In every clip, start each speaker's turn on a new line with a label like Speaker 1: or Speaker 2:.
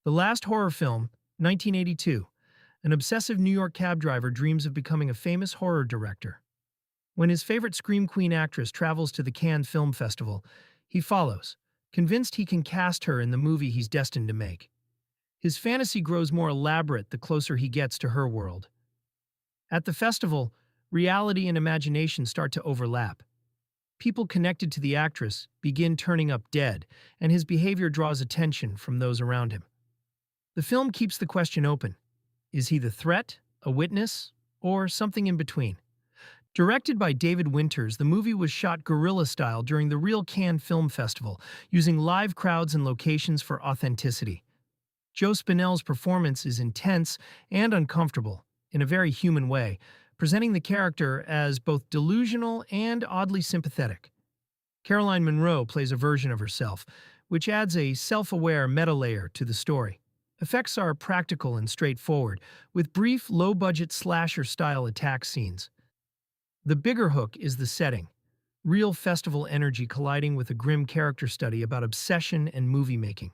Speaker 1: The last horror film, 1982. An obsessive New York cab driver dreams of becoming a famous horror director. When his favorite Scream Queen actress travels to the Cannes Film Festival, he follows, convinced he can cast her in the movie he's destined to make. His fantasy grows more elaborate the closer he gets to her world. At the festival, reality and imagination start to overlap. People connected to the actress begin turning up dead, and his behavior draws attention from those around him. The film keeps the question open. Is he the threat, a witness, or something in between? Directed by David Winters, the movie was shot guerrilla style during the Real Cannes Film Festival, using live crowds and locations for authenticity. Joe Spinell's performance is intense and uncomfortable, in a very human way, presenting the character as both delusional and oddly sympathetic. Caroline Munro plays a version of herself, which adds a self-aware meta-layer to the story. Effects are practical and straightforward, with brief, low-budget slasher-style attack scenes. The bigger hook is the setting, real festival energy colliding with a grim character study about obsession and movie-making.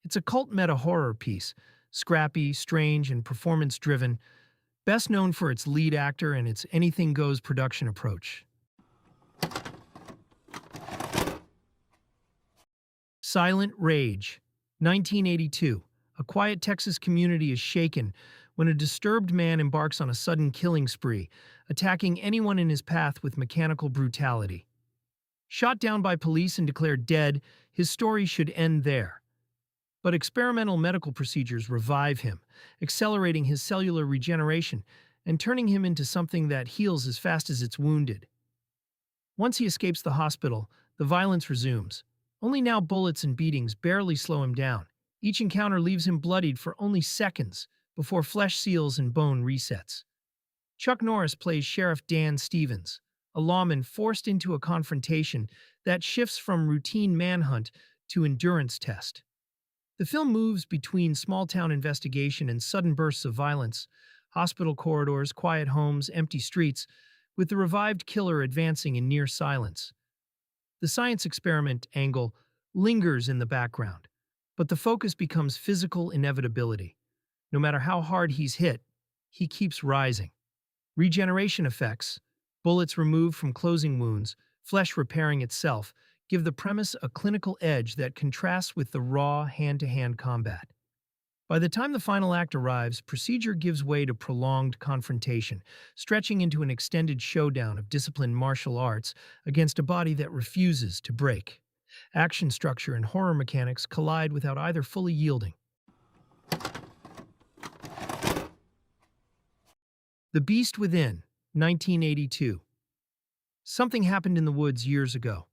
Speaker 1: It's a cult meta-horror piece, scrappy, strange, and performance-driven, best known for its lead actor and its anything-goes production approach. Silent Rage, 1982. A quiet Texas community is shaken when a disturbed man embarks on a sudden killing spree, attacking anyone in his path with mechanical brutality. Shot down by police and declared dead, his story should end there. But experimental medical procedures revive him, accelerating his cellular regeneration and turning him into something that heals as fast as it's wounded. Once he escapes the hospital, the violence resumes. Only now bullets and beatings barely slow him down. Each encounter leaves him bloodied for only seconds before flesh seals and bone resets. Chuck Norris plays Sheriff Dan Stevens, a lawman forced into a confrontation that shifts from routine manhunt to endurance test. The film moves between small-town investigation and sudden bursts of violence, hospital corridors, quiet homes, empty streets, with the revived killer advancing in near silence. The science experiment angle lingers in the background, but the focus becomes physical inevitability. No matter how hard he's hit, he keeps rising. Regeneration effects, bullets removed from closing wounds, flesh repairing itself, give the premise a clinical edge that contrasts with the raw, hand-to-hand combat. By the time the final act arrives, procedure gives way to prolonged confrontation, stretching into an extended showdown of disciplined martial arts against a body that refuses to break. Action structure and horror mechanics collide without either fully yielding. The Beast Within, 1982. Something happened in the woods years ago.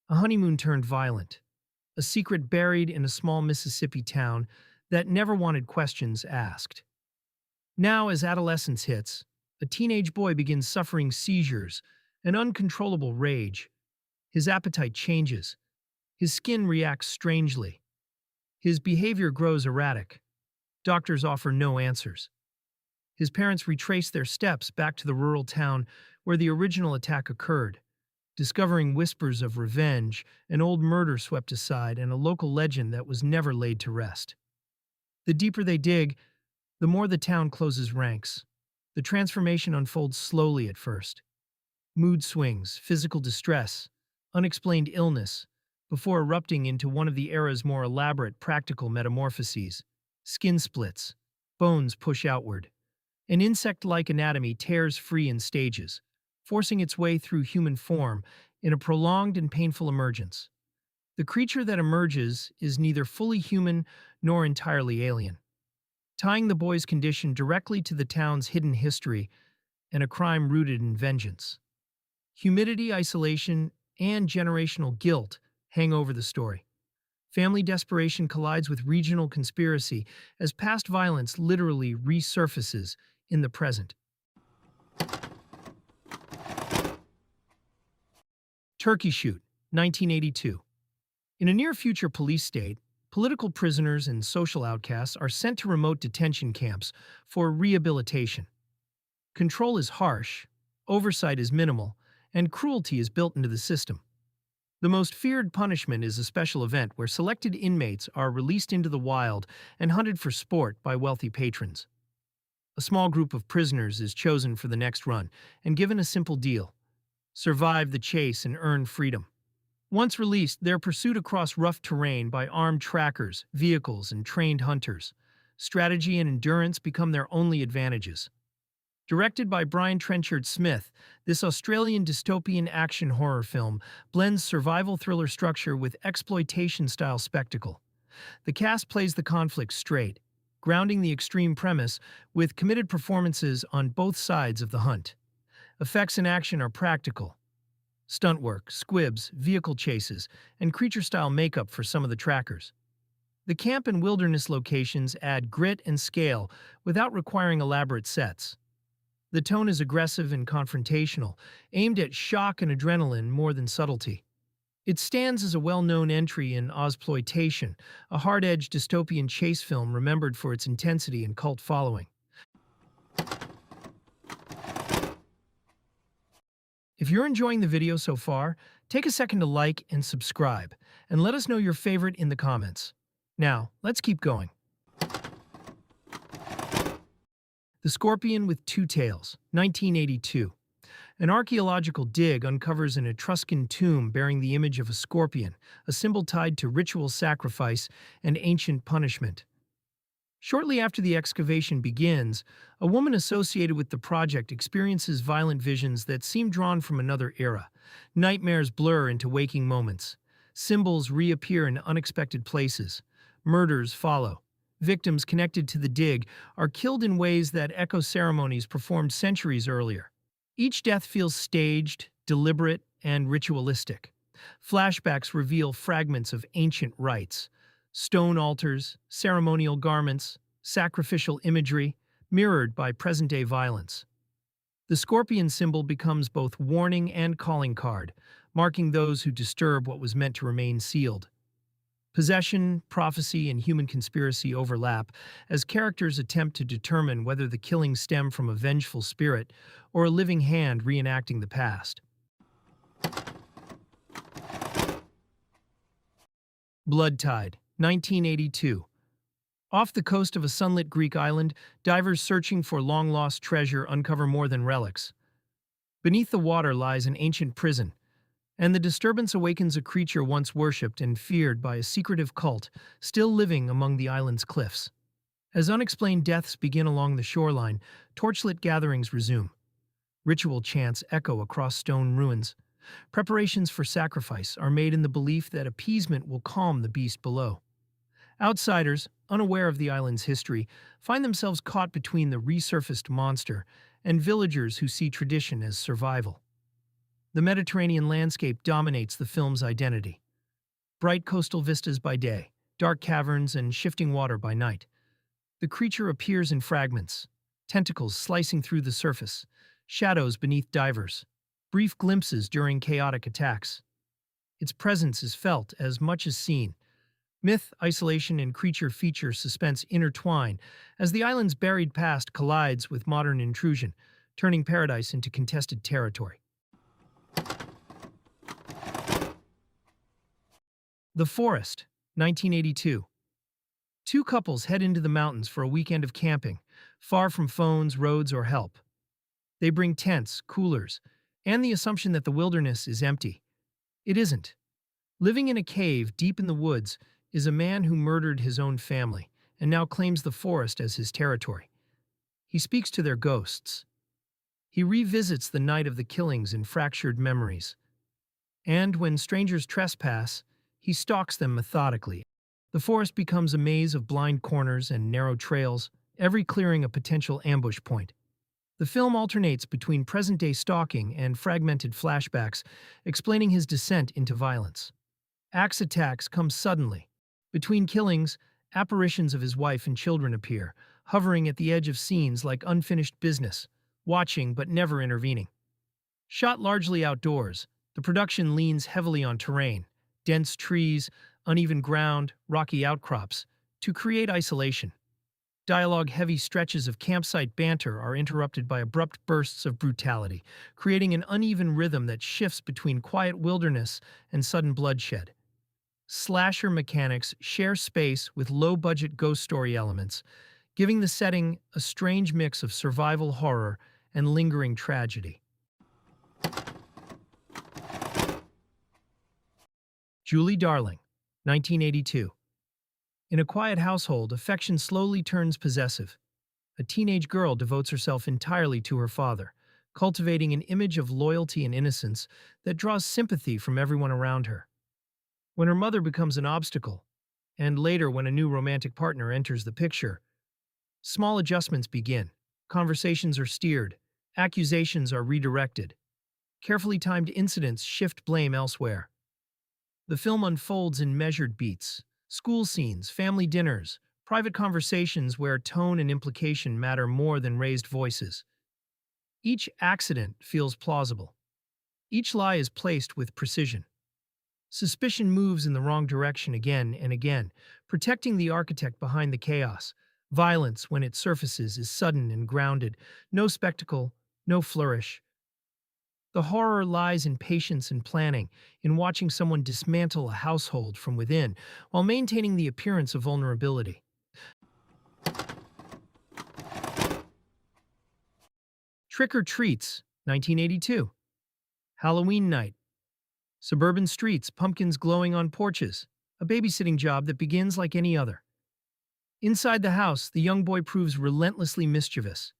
Speaker 1: A honeymoon turned violent. A secret buried in a small Mississippi town that never wanted questions asked. Now, as adolescence hits, a teenage boy begins suffering seizures and uncontrollable rage. His appetite changes. His skin reacts strangely. His behavior grows erratic. Doctors offer no answers. His parents retrace their steps back to the rural town where the original attack occurred, discovering whispers of revenge, an old murder swept aside, and a local legend that was never laid to rest. The deeper they dig, the more the town closes ranks. The transformation unfolds slowly at first. Mood swings, physical distress, unexplained illness, before erupting into one of the era's more elaborate practical metamorphoses. Skin splits, bones push outward. An insect-like anatomy tears free in stages, forcing its way through human form in a prolonged and painful emergence. The creature that emerges is neither fully human nor entirely alien, tying the boy's condition directly to the town's hidden history and a crime rooted in vengeance. Humidity, isolation, and generational guilt hang over the story. Family desperation collides with regional conspiracy as past violence literally resurfaces in the present. Turkey Shoot, 1982. In a near-future police state, political prisoners and social outcasts are sent to remote detention camps for rehabilitation. Control is harsh, oversight is minimal, and cruelty is built into the system. The most feared punishment is a special event where selected inmates are released into the wild and hunted for sport by wealthy patrons. A small group of prisoners is chosen for the next run and given a simple deal: survive the chase and earn freedom. Once released, they're pursued across rough terrain by armed trackers, vehicles, and trained hunters. Strategy and endurance become their only advantages. Directed by Brian Trenchard Smith, this Australian dystopian action horror film blends survival thriller structure with exploitation-style spectacle. The cast plays the conflict straight, grounding the extreme premise with committed performances on both sides of the hunt. Effects and action are practical. Stunt work, squibs, vehicle chases, and creature-style makeup for some of the trackers. The camp and wilderness locations add grit and scale without requiring elaborate sets. The tone is aggressive and confrontational, aimed at shock and adrenaline more than subtlety. It stands as a well-known entry in Ozploitation, a hard-edged dystopian chase film remembered for its intensity and cult following. If you're enjoying the video so far, take a second to like and subscribe, and let us know your favorite in the comments. Now, let's keep going. The Scorpion with Two Tails, 1982. An archaeological dig uncovers an Etruscan tomb bearing the image of a scorpion, a symbol tied to ritual sacrifice and ancient punishment. Shortly after the excavation begins, a woman associated with the project experiences violent visions that seem drawn from another era. Nightmares blur into waking moments. Symbols reappear in unexpected places. Murders follow. Victims connected to the dig are killed in ways that echo ceremonies performed centuries earlier. Each death feels staged, deliberate, and ritualistic. Flashbacks reveal fragments of ancient rites. Stone altars, ceremonial garments, sacrificial imagery, mirrored by present-day violence. The scorpion symbol becomes both warning and calling card, marking those who disturb what was meant to remain sealed. Possession, prophecy, and human conspiracy overlap as characters attempt to determine whether the killings stem from a vengeful spirit or a living hand reenacting the past. Blood Tide, 1982. Off the coast of a sunlit Greek island, divers searching for long-lost treasure uncover more than relics. Beneath the water lies an ancient prison, and the disturbance awakens a creature once worshipped and feared by a secretive cult still living among the island's cliffs. As unexplained deaths begin along the shoreline, torchlit gatherings resume. Ritual chants echo across stone ruins. Preparations for sacrifice are made in the belief that appeasement will calm the beast below. Outsiders, unaware of the island's history, find themselves caught between the resurfaced monster and villagers who see tradition as survival. The Mediterranean landscape dominates the film's identity. Bright coastal vistas by day, dark caverns, and shifting water by night. The creature appears in fragments, tentacles slicing through the surface, shadows beneath divers, brief glimpses during chaotic attacks. Its presence is felt as much as seen. Myth, isolation, and creature feature suspense intertwine as the island's buried past collides with modern intrusion, turning paradise into contested territory. The Forest, 1982. Two couples head into the mountains for a weekend of camping, far from phones, roads, or help. They bring tents, coolers, and the assumption that the wilderness is empty. It isn't. Living in a cave deep in the woods is a man who murdered his own family and now claims the forest as his territory. He speaks to their ghosts. He revisits the night of the killings in fractured memories. And when strangers trespass, he stalks them methodically. The forest becomes a maze of blind corners and narrow trails, every clearing a potential ambush point. The film alternates between present-day stalking and fragmented flashbacks, explaining his descent into violence. Axe attacks come suddenly. Between killings, apparitions of his wife and children appear, hovering at the edge of scenes like unfinished business, watching but never intervening. Shot largely outdoors, the production leans heavily on terrain, dense trees, uneven ground, rocky outcrops, to create isolation. Dialogue-heavy stretches of campsite banter are interrupted by abrupt bursts of brutality, creating an uneven rhythm that shifts between quiet wilderness and sudden bloodshed. Slasher mechanics share space with low-budget ghost story elements, giving the setting a strange mix of survival horror and lingering tragedy. Julie Darling, 1982. In a quiet household, affection slowly turns possessive. A teenage girl devotes herself entirely to her father, cultivating an image of loyalty and innocence that draws sympathy from everyone around her. When her mother becomes an obstacle, and later when a new romantic partner enters the picture, small adjustments begin. Conversations are steered, accusations are redirected. Carefully timed incidents shift blame elsewhere. The film unfolds in measured beats: school scenes, family dinners, private conversations where tone and implication matter more than raised voices. Each accident feels plausible. Each lie is placed with precision. Suspicion moves in the wrong direction again and again, protecting the architect behind the chaos. Violence, when it surfaces, is sudden and grounded. No spectacle, no flourish. The horror lies in patience and planning, in watching someone dismantle a household from within, while maintaining the appearance of vulnerability. Trick or Treats, 1982. Halloween night. Suburban streets, pumpkins glowing on porches. A babysitting job that begins like any other. Inside the house, the young boy proves relentlessly mischievous,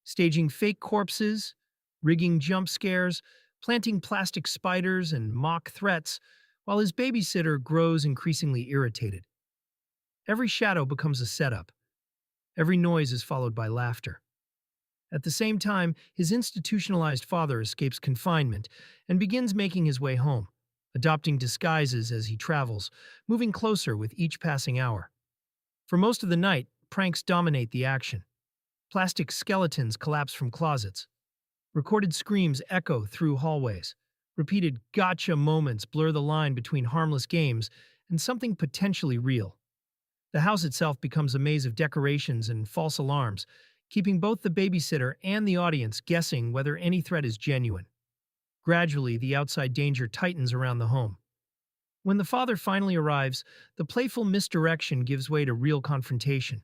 Speaker 1: staging fake corpses, rigging jump scares, planting plastic spiders and mock threats, while his babysitter grows increasingly irritated. Every shadow becomes a setup. Every noise is followed by laughter. At the same time, his institutionalized father escapes confinement and begins making his way home, adopting disguises as he travels, moving closer with each passing hour. For most of the night, pranks dominate the action. Plastic skeletons collapse from closets. Recorded screams echo through hallways. Repeated gotcha moments blur the line between harmless games and something potentially real. The house itself becomes a maze of decorations and false alarms, keeping both the babysitter and the audience guessing whether any threat is genuine. Gradually, the outside danger tightens around the home. When the father finally arrives, the playful misdirection gives way to real confrontation.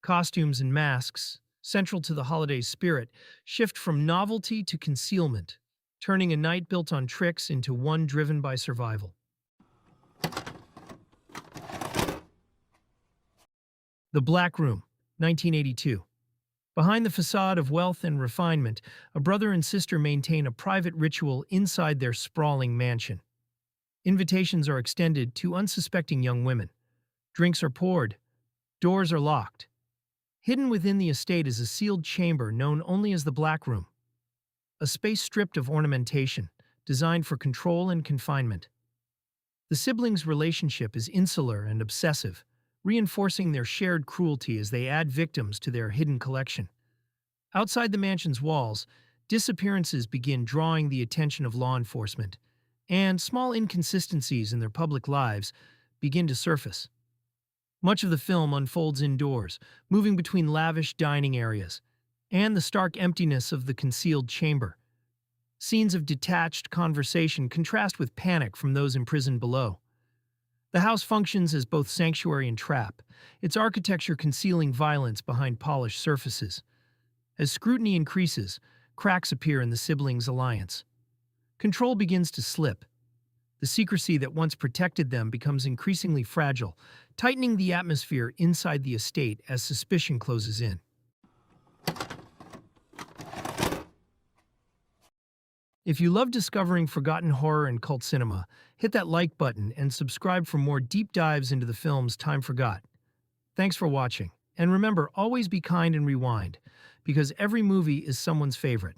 Speaker 1: Costumes and masks, central to the holiday's spirit, shift from novelty to concealment, turning a night built on tricks into one driven by survival. The Black Room, 1982. Behind the facade of wealth and refinement, a brother and sister maintain a private ritual inside their sprawling mansion. Invitations are extended to unsuspecting young women. Drinks are poured. Doors are locked. Hidden within the estate is a sealed chamber known only as the Black Room, a space stripped of ornamentation, designed for control and confinement. The siblings' relationship is insular and obsessive, reinforcing their shared cruelty as they add victims to their hidden collection. Outside the mansion's walls, disappearances begin drawing the attention of law enforcement, and small inconsistencies in their public lives begin to surface. Much of the film unfolds indoors, moving between lavish dining areas and the stark emptiness of the concealed chamber. Scenes of detached conversation contrast with panic from those imprisoned below. The house functions as both sanctuary and trap, its architecture concealing violence behind polished surfaces. As scrutiny increases, cracks appear in the siblings' alliance. Control begins to slip. The secrecy that once protected them becomes increasingly fragile, tightening the atmosphere inside the estate as suspicion closes in. If you love discovering forgotten horror and cult cinema, hit that like button and subscribe for more deep dives into the films time forgot. Thanks for watching, and remember, always be kind and rewind, because every movie is someone's favorite.